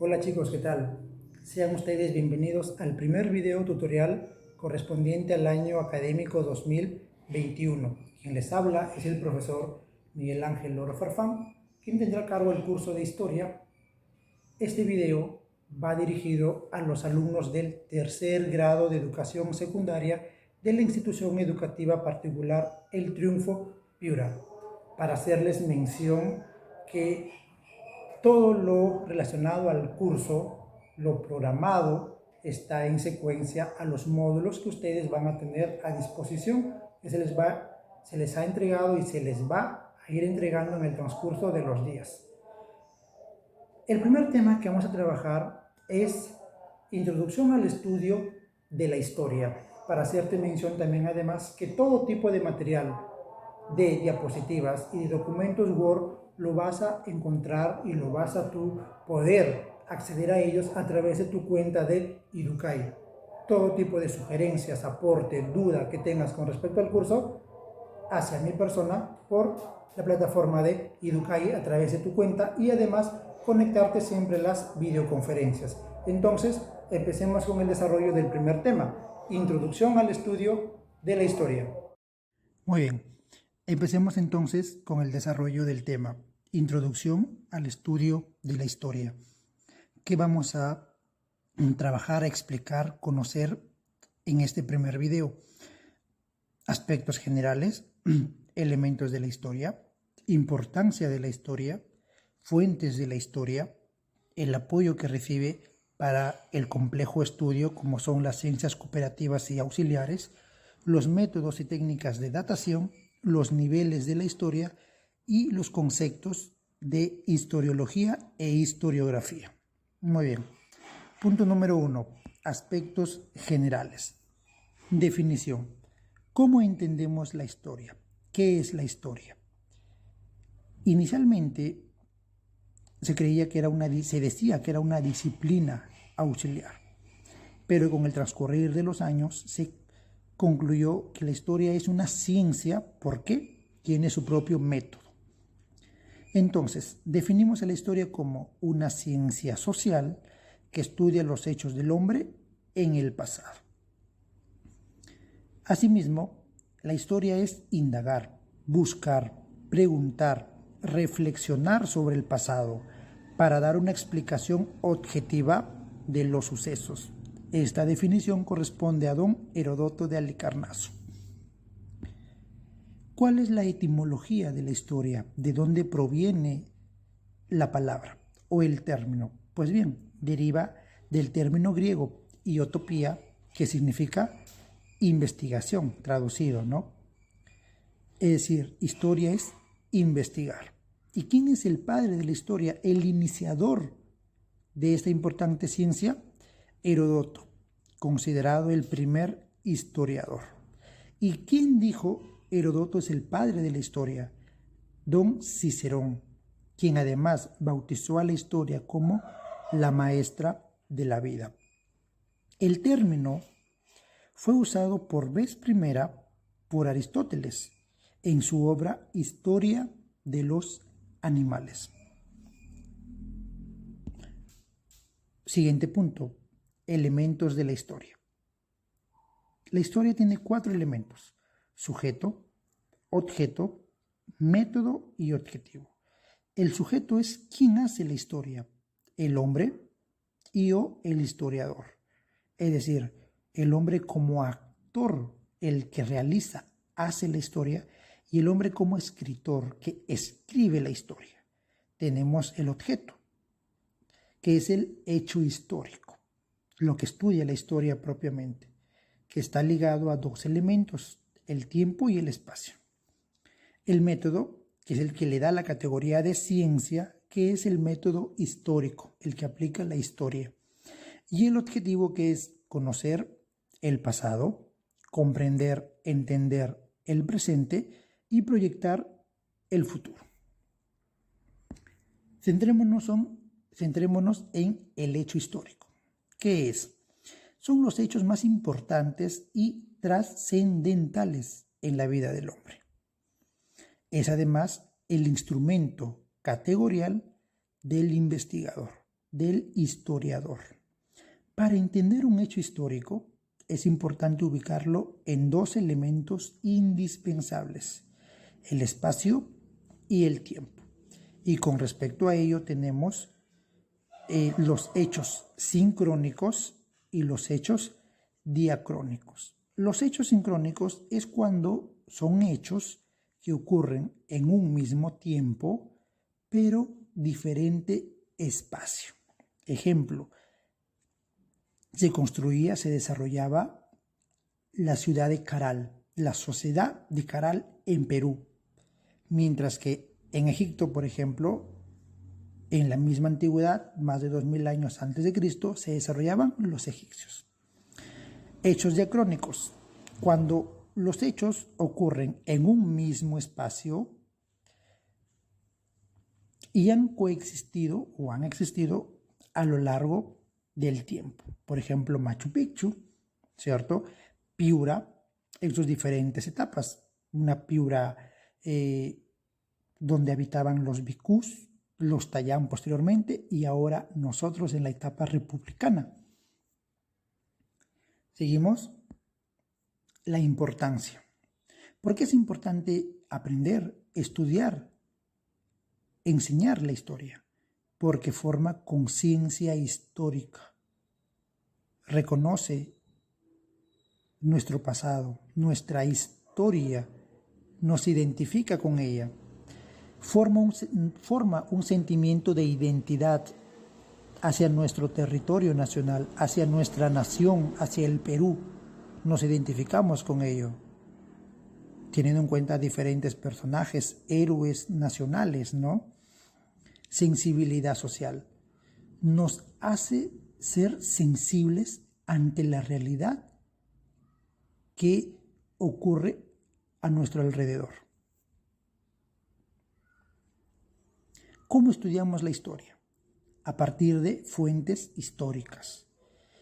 Hola chicos, ¿qué tal? Sean ustedes bienvenidos al primer video tutorial correspondiente al año académico 2021. Quien les habla es el profesor Miguel Ángel Loro Farfán, quien tendrá a cargo el curso de Historia. Este video va dirigido a los alumnos del tercer grado de educación secundaria de la institución educativa particular El Triunfo Piura, para hacerles mención que todo lo relacionado al curso, lo programado, está en secuencia a los módulos que ustedes van a tener a disposición, que se les ha entregado y se les va a ir entregando en el transcurso de los días. El primer tema que vamos a trabajar es introducción al estudio de la historia. Para hacerte mención también, además, que todo tipo de material de diapositivas y de documentos Word lo vas a encontrar y lo vas a tú poder acceder a ellos a través de tu cuenta de Educay. Todo tipo de sugerencias, aporte, duda que tengas con respecto al curso, hacia mi persona por la plataforma de Educay a través de tu cuenta y además conectarte siempre a las videoconferencias. Entonces, empecemos con el desarrollo del primer tema, introducción al estudio de la historia. Muy bien, empecemos entonces con el desarrollo del tema, introducción al estudio de la historia, que vamos a trabajar, a explicar, conocer en este primer video. Aspectos generales, elementos de la historia, importancia de la historia, fuentes de la historia, el apoyo que recibe para el complejo estudio como son las ciencias cooperativas y auxiliares, los métodos y técnicas de datación, los niveles de la historia y los conceptos de historiología e historiografía. Muy bien. Punto número 1. Aspectos generales. Definición. ¿Cómo entendemos la historia? ¿Qué es la historia? Inicialmente se decía que era una disciplina auxiliar, pero con el transcurrir de los años se concluyó que la historia es una ciencia porque tiene su propio método. Entonces, definimos a la historia como una ciencia social que estudia los hechos del hombre en el pasado. Asimismo, la historia es indagar, buscar, preguntar, reflexionar sobre el pasado para dar una explicación objetiva de los sucesos. Esta definición corresponde a don Heródoto de Halicarnaso. ¿Cuál es la etimología de la historia? ¿De dónde proviene la palabra o el término? Pues bien, deriva del término griego iotopía, que significa investigación, traducido, ¿no? Es decir, historia es investigar. ¿Y quién es el padre de la historia? El iniciador de esta importante ciencia, Heródoto, considerado el primer historiador. ¿Y quién dijo Heródoto es el padre de la historia? Don Cicerón, quien además bautizó a la historia como la maestra de la vida. El término fue usado por vez primera por Aristóteles en su obra Historia de los Animales. Siguiente punto, elementos de la historia. La historia tiene 4 elementos: sujeto, objeto, método y objetivo. El sujeto es quien hace la historia, el hombre y o el historiador. Es decir, el hombre como actor, el que realiza, hace la historia, y el hombre como escritor, que escribe la historia. Tenemos el objeto, que es el hecho histórico, lo que estudia la historia propiamente, que está ligado a 2 elementos, el tiempo y el espacio. El método, que es el que le da la categoría de ciencia, que es el método histórico, el que aplica la historia. Y el objetivo, que es conocer el pasado, comprender, entender el presente y proyectar el futuro. Centrémonos en el hecho histórico. ¿Qué es? Son los hechos más importantes y trascendentales en la vida del hombre. Es además el instrumento categorial del investigador. del historiador. Para entender un hecho histórico, es importante ubicarlo en dos elementos indispensables: el espacio y el tiempo. Y con respecto a ello tenemos los hechos sincrónicos y los hechos diacrónicos. Los hechos sincrónicos es cuando son hechos que ocurren en un mismo tiempo, pero diferente espacio. Ejemplo, se construía, se desarrollaba la ciudad de Caral, la sociedad de Caral en Perú, mientras que en Egipto, por ejemplo, en la misma antigüedad, más de 2000 años antes de Cristo, se desarrollaban los egipcios. Hechos diacrónicos, cuando los hechos ocurren en un mismo espacio y han coexistido o han existido a lo largo del tiempo. Por ejemplo, Machu Picchu, ¿cierto? Piura, en sus diferentes etapas. Una Piura donde habitaban los bhikkhus, los Tayán posteriormente, y ahora nosotros en la etapa republicana. Seguimos. La importancia. ¿Por qué es importante aprender, estudiar, enseñar la historia? Porque forma conciencia histórica. Reconoce nuestro pasado, nuestra historia, nos identifica con ella. Forma un sentimiento de identidad hacia nuestro territorio nacional, hacia nuestra nación, hacia el Perú. Nos identificamos con ello, teniendo en cuenta diferentes personajes, héroes nacionales, ¿no? Sensibilidad social. Nos hace ser sensibles ante la realidad que ocurre a nuestro alrededor. ¿Cómo estudiamos la historia? A partir de fuentes históricas.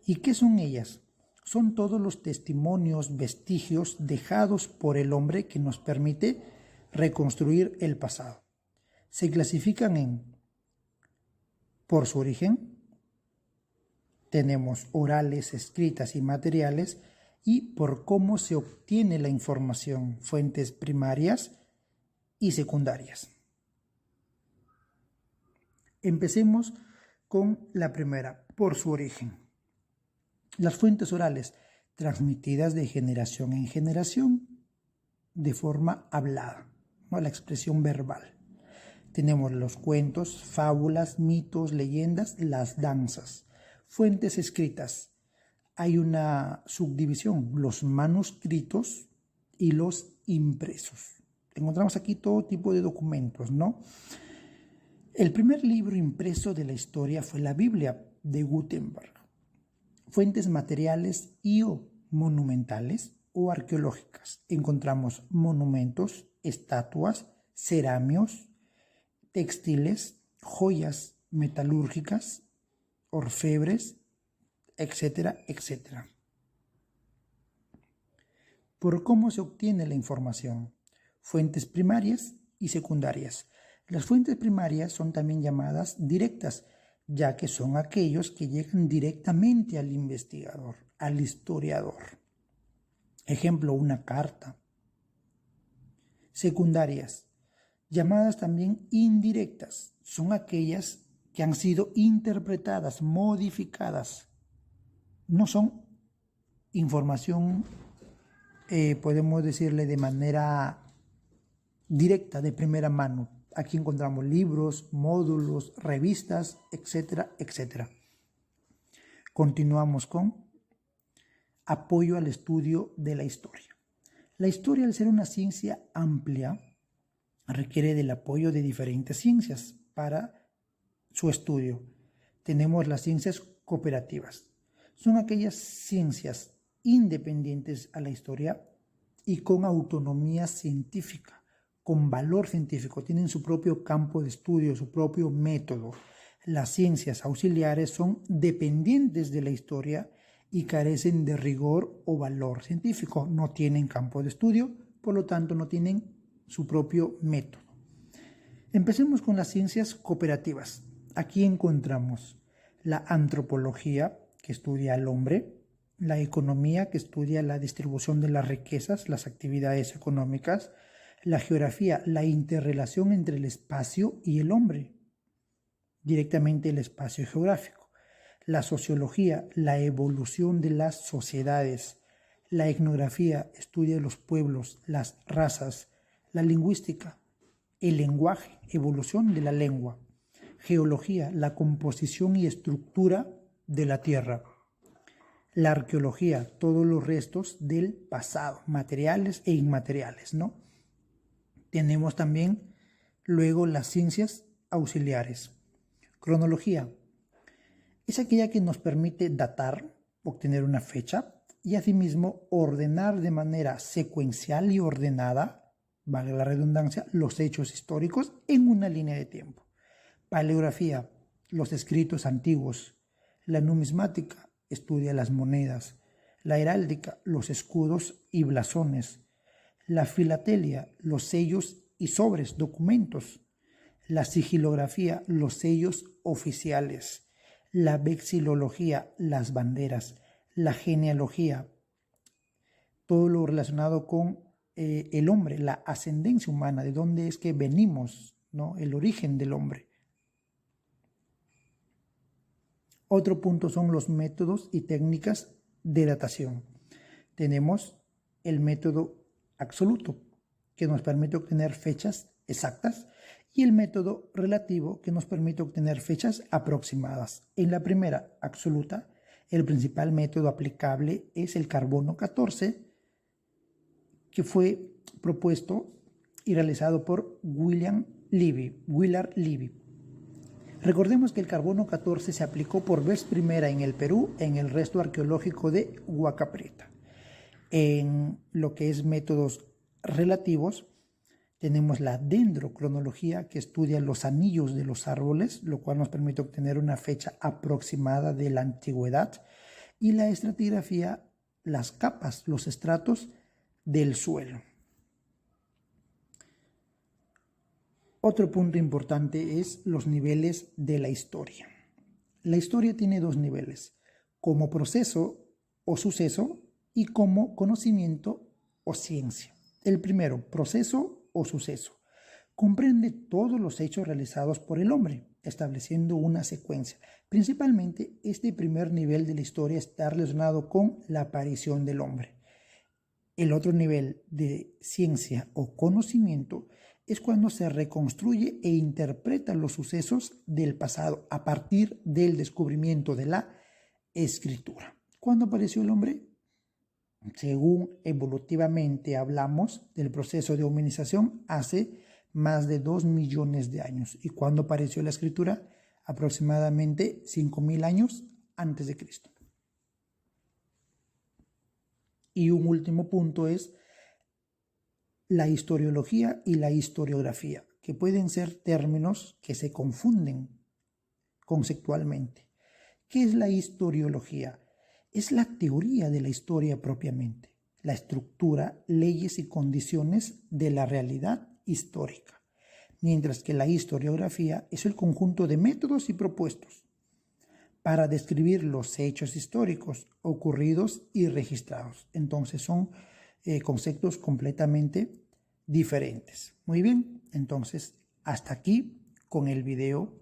¿Y qué son ellas? Son todos los testimonios, vestigios dejados por el hombre que nos permite reconstruir el pasado. Se clasifican por su origen, tenemos orales, escritas y materiales, y por cómo se obtiene la información, fuentes primarias y secundarias. Empecemos con la primera, por su origen. Las fuentes orales, transmitidas de generación en generación de forma hablada, ¿no? La expresión verbal. Tenemos los cuentos, fábulas, mitos, leyendas, las danzas. Fuentes escritas. Hay una subdivisión, los manuscritos y los impresos. Encontramos aquí todo tipo de documentos, ¿no? El primer libro impreso de la historia fue la Biblia de Gutenberg. Fuentes materiales y o monumentales o arqueológicas. Encontramos monumentos, estatuas, ceramios, textiles, joyas metalúrgicas, orfebres, etcétera, etcétera. Por cómo se obtiene la información. Fuentes primarias y secundarias. Las fuentes primarias son también llamadas directas, ya que son aquellos que llegan directamente al investigador, al historiador. Ejemplo, una carta. Secundarias, llamadas también indirectas, son aquellas que han sido interpretadas, modificadas. No son información, podemos decirle de manera directa, de primera mano. Aquí encontramos libros, módulos, revistas, etcétera, etcétera. Continuamos con apoyo al estudio de la historia. La historia, al ser una ciencia amplia, requiere del apoyo de diferentes ciencias para su estudio. Tenemos las ciencias cooperativas. Son aquellas ciencias independientes a la historia y con autonomía científica, con valor científico, tienen su propio campo de estudio, su propio método. Las ciencias auxiliares son dependientes de la historia y carecen de rigor o valor científico. No tienen campo de estudio, por lo tanto no tienen su propio método. Empecemos con las ciencias cooperativas. Aquí encontramos la antropología, que estudia al hombre, la economía, que estudia la distribución de las riquezas, las actividades económicas, la geografía, la interrelación entre el espacio y el hombre, directamente el espacio geográfico, la sociología, la evolución de las sociedades, la etnografía, estudia los pueblos, las razas, la lingüística, el lenguaje, evolución de la lengua, geología, la composición y estructura de la tierra, la arqueología, todos los restos del pasado, materiales e inmateriales, ¿no? Tenemos también luego las ciencias auxiliares. Cronología es aquella que nos permite datar, obtener una fecha y asimismo ordenar de manera secuencial y ordenada, vale la redundancia, los hechos históricos en una línea de tiempo. Paleografía, los escritos antiguos. La numismática, estudia las monedas. La heráldica, los escudos y blasones. La filatelia, los sellos y sobres, documentos. La sigilografía, los sellos oficiales. La vexilología, las banderas. La genealogía, todo lo relacionado con el hombre, la ascendencia humana, de dónde es que venimos, ¿no? El origen del hombre. Otro punto son los métodos y técnicas de datación. Tenemos el método absoluto, que nos permite obtener fechas exactas, y el método relativo, que nos permite obtener fechas aproximadas. En la primera, absoluta, el principal método aplicable es el carbono 14, que fue propuesto y realizado por Willard Libby. Recordemos que el carbono 14 se aplicó por vez primera en el Perú en el resto arqueológico de Huaca Prieta. En lo que es métodos relativos, tenemos la dendrocronología, que estudia los anillos de los árboles, lo cual nos permite obtener una fecha aproximada de la antigüedad, y la estratigrafía, las capas, los estratos del suelo. Otro punto importante es los niveles de la historia. La historia tiene dos niveles: como proceso o suceso y como conocimiento o ciencia. El primero, proceso o suceso, comprende todos los hechos realizados por el hombre, estableciendo una secuencia. Principalmente, este primer nivel de la historia está relacionado con la aparición del hombre. El otro nivel de ciencia o conocimiento es cuando se reconstruye e interpreta los sucesos del pasado a partir del descubrimiento de la escritura. ¿Cuándo apareció el hombre? Según evolutivamente hablamos del proceso de hominización, hace más de 2 millones de años. ¿Y cuándo apareció la escritura? Aproximadamente 5.000 años antes de Cristo. Y un último punto es la historiología y la historiografía, que pueden ser términos que se confunden conceptualmente. ¿Qué es la historiología? Es la teoría de la historia propiamente, la estructura, leyes y condiciones de la realidad histórica, mientras que la historiografía es el conjunto de métodos y propuestos para describir los hechos históricos ocurridos y registrados. Entonces son conceptos completamente diferentes. Muy bien, entonces hasta aquí con el video,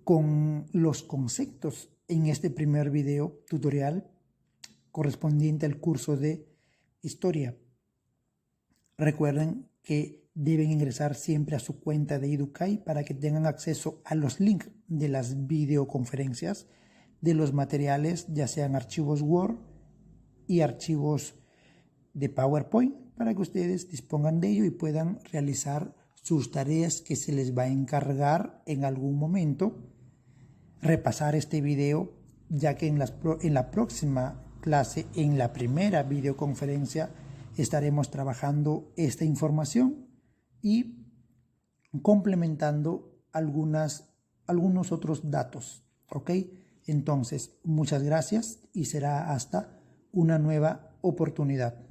con los conceptos en este primer video tutorial correspondiente al curso de historia. Recuerden que deben ingresar siempre a su cuenta de Educay para que tengan acceso a los links de las videoconferencias, de los materiales, ya sean archivos Word y archivos de PowerPoint, para que ustedes dispongan de ello y puedan realizar sus tareas que se les va a encargar en algún momento. Repasar este video, ya que en la próxima clase, en la primera videoconferencia, estaremos trabajando esta información y complementando algunos otros datos, ¿ok? Entonces, muchas gracias y será hasta una nueva oportunidad.